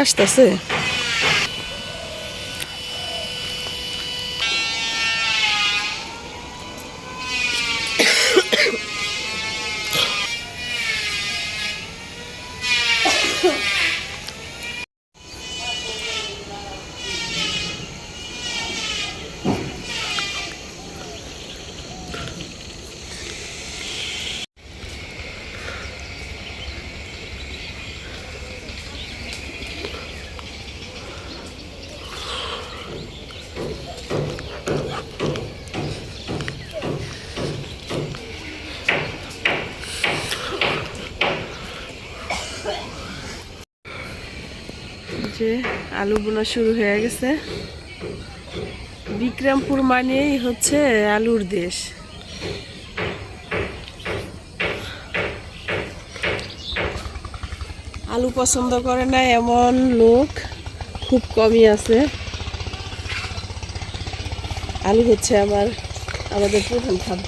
আসতেছে। যে আলু বোনা শুরু হয়ে গেছে। বিক্রমপুর মানেই হচ্ছে আলুর দেশ। আলু পছন্দ করে না এমন লোক খুব কমই আছে। আলু হচ্ছে আমাদের প্রধান খাদ্য।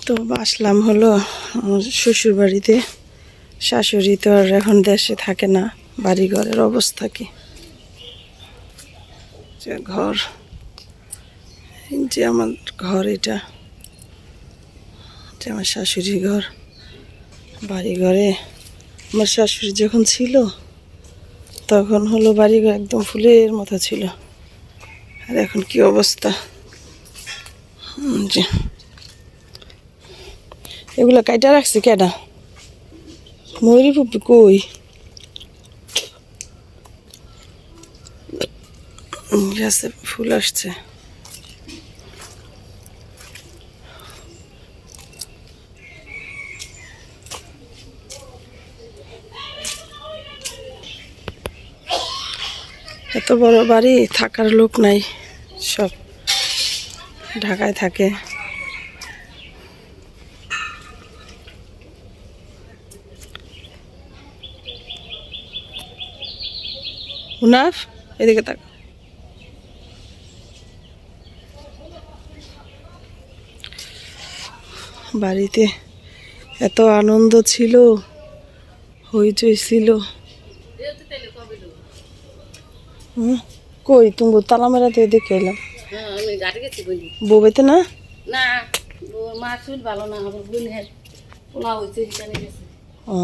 তো আসলাম হলো শ্বশুর বাড়িতে। শাশুড়ি তো আর এখন দেশে থাকে না। বাড়ি ঘরের অবস্থা কি, যে ঘর, যে আমার ঘর, এটা আমার শাশুড়ির ঘর। বাড়ি ঘরে আমার শাশুড়ি যখন ছিল তখন হলো বাড়িঘর একদম ফুলের মতো ছিল। আর এখন কি অবস্থা। যে এগুলা কাইটা রাখছে কেডা? ময়ূরী ফুপি কই? গাছে ফুল আসছে। এত বড় বাড়ি, থাকার লোক নাই, সব ঢাকায় থাকে। মুনাফ এদিকে তাক। বাড়িতে এত আনন্দ ছিল, হইচই ছিল। কই তুমি তালা মেরা দিয়ে দেখে এলাম। বউবেতে না না মার শরীর ভালো না, আমার বোনের পোলা হয়েছে, সেখানে গেছে। ও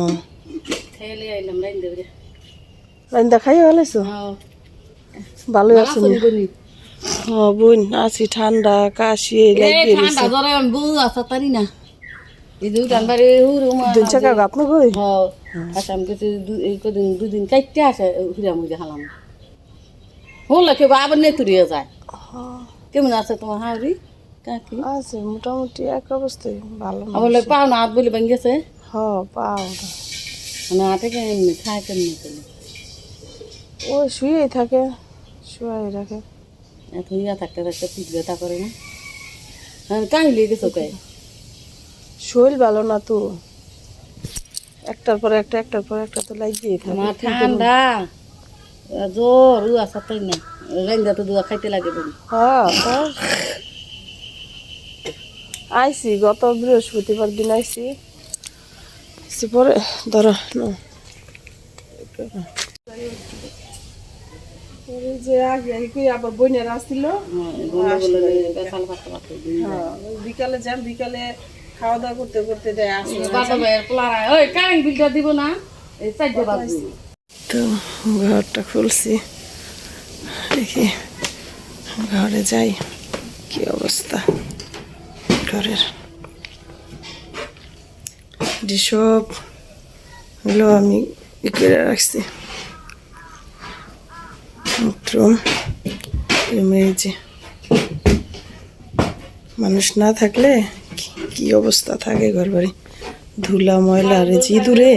খেলে আইলাম লাইন দেবে। রান্দা খাইয়ে ভালোছো? ভালোই আছে বোন। আছি, ঠান্ডা কাশি ঠান্ডা জ্বরে আমি বউ আসা তারি না। এই দুইটান বাড়ি দুই চাকা আপনি কই? আসাম গেছে দুদিন চারটে আসে হুড়া মুড়ে হালাম। হলে কেউ আবার নেতুরিয়ে যায়। কেমন আছে তোমার হাওড়ি কাকি? আছে মোটামুটি এক অবস্থায়, ভালো না। বলে পাও না হাত বলে ভাঙ গেছে। পাও না থেকে এমনি খায় কেমনি চলে। ও শুয়েই থাকে, শুয়াই রাখে। এত ইয়া থাকতে থাকতে পিঠ ব্যথা করে না। কাহিলে গেছো কে? শরীর ভালো না তো, একটার পর একটা তো লাগিয়ে থাকে। আমার ঠান্ডা জ্বর উ আসা তাই না, রান্দা তো দুয়া খাইতে লাগে বলি। আইসি গত বৃহস্পতিবার দিন আইসি পরে ধরো যে আগে আবার বইনের আসছিল। বিকালে যান, বিকালে খাওয়া দাওয়া করতে করতে দেয় আসলে। দিব না তো ঘরটা খুলছি, দেখি ঘরে যাই কি অবস্থা ঘরের। সব হলো আমি করে রাখছি। যে মানুষ না থাকলে কি অবস্থা থাকে ঘর বাড়ি, ধুলা ময়লা আর এই যে ইঁদুরে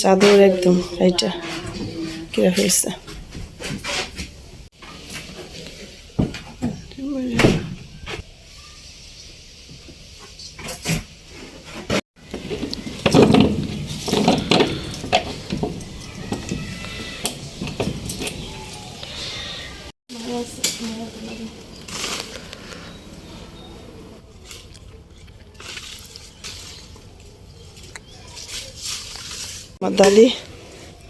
চাদর একদম এইটা কেড়ে ফেলছে। আমার দাদি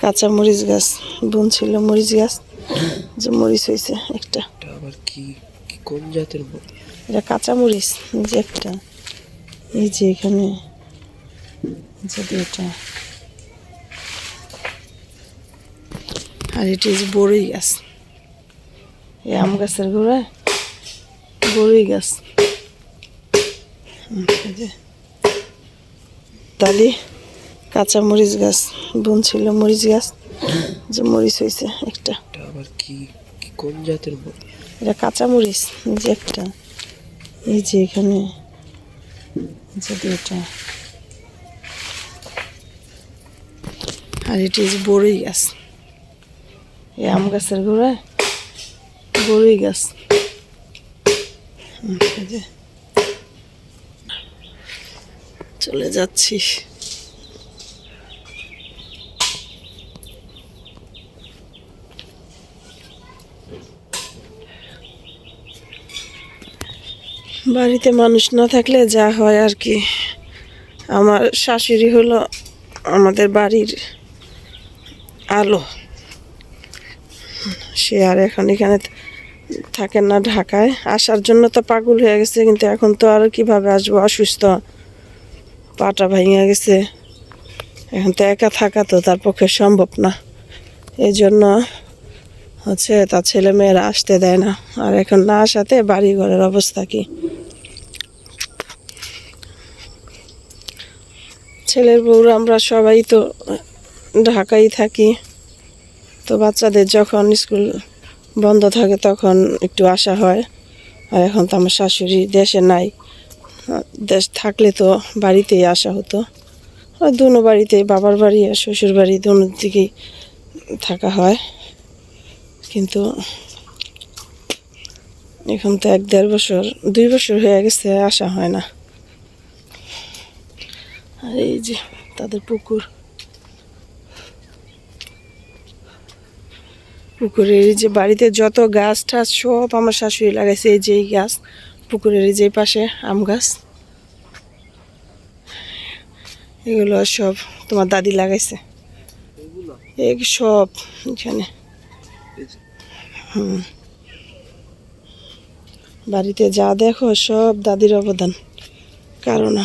কাঁচা মরিচ গাছ বুনছিল, মরিচ গাছ যে মরিচ হয়েছে একটা। এটা আবার কি কি কোন জাতের মধ্যে? এটা কাঁচা মরিচ, এই যে একটা, এই যে এখানে যদি এটা, আর এটি যে বড়ই গাছ, এই আম গাছের গোড়ায় বড়ই গাছ। এই যে দাদি কাঁচা মরিচ গাছ বুনছিল, মরিচ গাছ যে মরিচ হয়েছে একটা। এটা আবার কি কি কোন জাতের মধ্যে? এটা কাঁচা মরিচ, এই যে একটা, এই যে এখানে যদি এটা, আর এটি যে বড়ই গাছ, এই আম গাছের গোড়ায় বড়ই গাছ। এই যে চলে যাচ্ছি। বাড়িতে মানুষ না থাকলে যা হয় আর কি। আমার শাশুড়ি হলো আমাদের বাড়ির আলো, সে আর এখন এখানে থাকেন না, ঢাকায় আসার জন্য তো পাগল হয়ে গেছে, কিন্তু এখন তো আর কিভাবে আসবো, অসুস্থ, পাটা ভেঙে গেছে, এখন তো একা থাকা তো তার পক্ষে সম্ভব না। এই জন্য হচ্ছে তার ছেলে মেয়েরা আসতে দেয় না, আর এখন না আসাতে বাড়ি ঘরের অবস্থা কি। ছেলের বউরা আমরা সবাই তো ঢাকায় থাকি, তো বাচ্চাদের যখন স্কুল বন্ধ থাকে তখন একটু আসা হয়। আর এখন তো আমার শাশুড়ি দেশে নাই, দেশ থাকলে তো বাড়িতেই আসা হতো। আর দুনো বাড়িতেই, বাবার বাড়ি আর শ্বশুর বাড়ি দুনো দিকেই থাকা হয়, কিন্তু এখন তো 1-1.5 বছর 2 বছর হয়ে গেছে আসা হয় না। আর এই যে তাদের পুকুর, পুকুরের এই যে বাড়িতে যত গাছ টাছ সব আমার শাশুড়ি লাগাইছে। এই যে এই গাছ পুকুরের এই যে পাশে আম গাছ, এগুলো সব তোমার দাদি লাগাইছে, এই সব এখানে। বাড়িতে যা দেখো সব দাদির অবদান, কারণ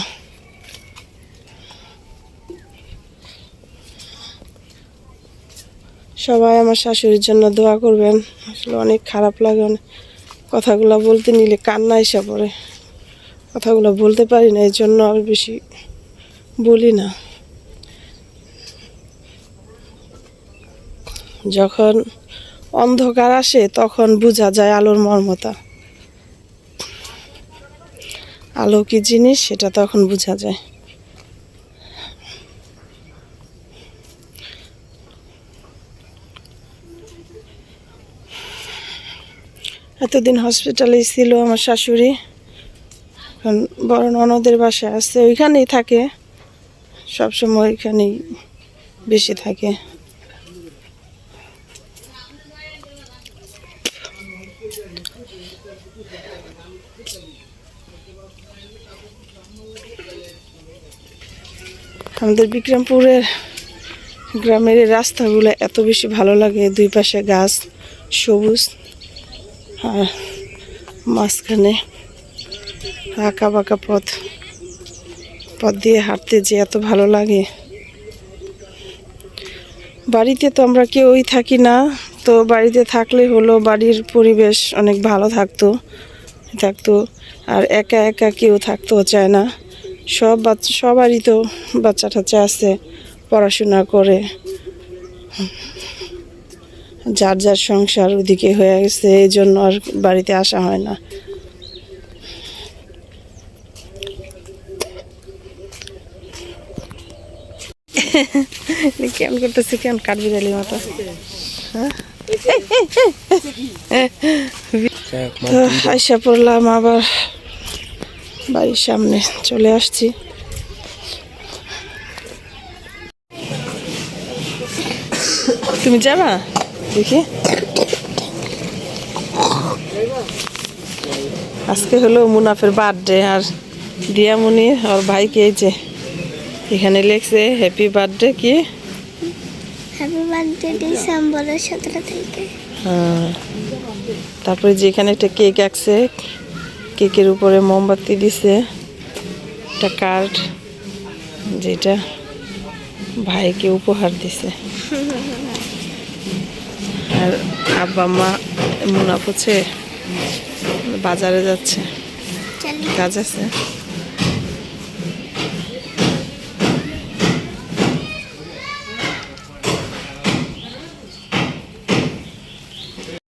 সবাই আমার শাশুড়ির জন্য দোয়া করবেন। আসলে অনেক খারাপ লাগে, অনেক কথাগুলো বলতে নিলে কান্না এসে পড়ে, কথাগুলো বলতে পারি না, এই জন্য আমি বেশি বলি না। যখন অন্ধকার আসে তখন বোঝা যায় আলোর মর্মতা, আলো কি জিনিস সেটা তখন বোঝা যায়। এতদিন হসপিটালে ছিল আমার শাশুড়ি, এখন বড় ননদের বাসায় আছে, ওইখানেই থাকে সবসময়, ওইখানেই বেশি থাকে। আমাদের বিক্রমপুরের গ্রামের এই রাস্তাগুলো এত বেশি ভালো লাগে, দুই পাশে গাছ সবুজ, আর মাঝখানে আঁকা বাঁকা পথ, পথ দিয়ে হাঁটতে যে এত ভালো লাগে। বাড়িতে তো আমরা কেউই থাকি না, তো বাড়িতে থাকলে হলো বাড়ির পরিবেশ অনেক ভালো থাকতো, আর একা একা কেউ থাকতেও চায় না। সবারই তো বাচ্চা টাচ্চা আছে, পড়াশোনা করে, যার যার সংসার ওদিকে হয়ে গেছে, এই জন্য আর বাড়িতে আসা হয় না। করতেছি কেন কাঠবিড়ালি মতো হ্যাঁ তো আইসা পড়লাম আবার বাড়ির সামনে চলে আসছি। তুমি যাবা দেখি? আজকে হলো মুনাফের বার্থডে আর দিয়ামণি ওর ভাইকে এই যে এখানে লিখছে হ্যাপি বার্থডে কি হ্যাপি বার্থডে ডিসেম্বরের 17 তারিখে। হ্যাঁ তারপরে যে এখানে একটা কেক আঁকছে, কেকের উপরে মোমবাতি দিছে, একটা কার্ড যেটা ভাইকে উপহার দিছে। আর আব্বা মা মুনাফ হচ্ছে বাজারে যাচ্ছে, কাজ আছে।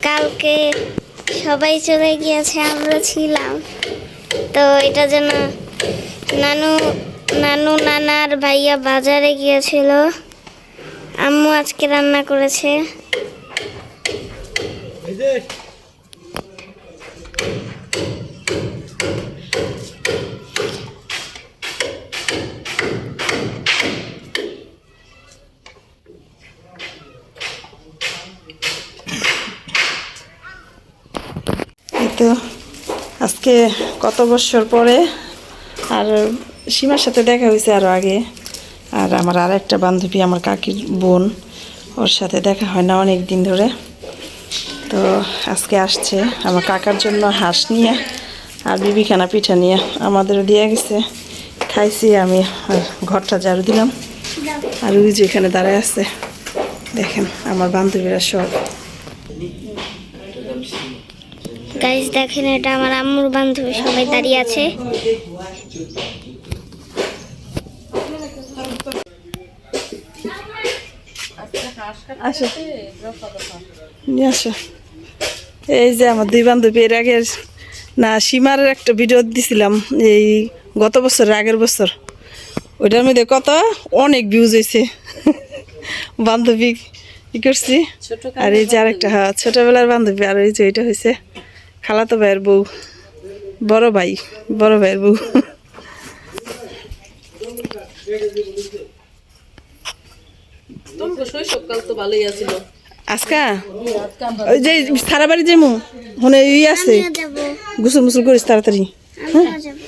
কালকে সবাই চলে গিয়েছে, আমরা ছিলাম। তো এটা যেন নানু নানু নানার ভাইয়া বাজারে গিয়েছিল। আম্মু আজকে রান্না করেছে। তো আজকে কত বছর পরে আর সীমার সাথে দেখা হয়েছে আরও আগে। আর আমার আর একটা বান্ধবী, আমার কাকির বোন, ওর সাথে দেখা হয় না অনেক দিন ধরে। তো আজকে আসছে আমার কাকার জন্য হাঁস নিয়ে আর বিবিখানা পিঠা নিয়ে, আমাদেরও দিয়ে গেছে, খাইছি আমি। আর ঘরটা ঝাড়ু দিলাম। আর ওই যে এখানে দাঁড়ায় আছে দেখেন আমার বান্ধবীরা সব। গাইস দেখেন, এটা আমার আম্মুর বান্ধবী, সবাই দাঁড়িয়ে আছে। আসো নিয়ে আসো। এই যে আমার দুই বান্ধবী, এর আগের না সীমার একটা ভিডিও দিছিলাম এই গত বছর, আগের বছর, ওইটার মধ্যে কত অনেক ভিউজ হয়েছে। বান্ধবী ই করছি। আর এই যে আরেকটা, হ্যাঁ ছোটবেলার বান্ধবী। আর এই যে এটা হয়েছে খালাতো ভাইয়ের বউ, বড় ভাইয়ের বউ। আজকা ওই যে সারা বাড়ি যেমু হনে ই আছে, আমিও যাব, গোসল মুসল করিস তাড়াতাড়ি। আমিও যাব।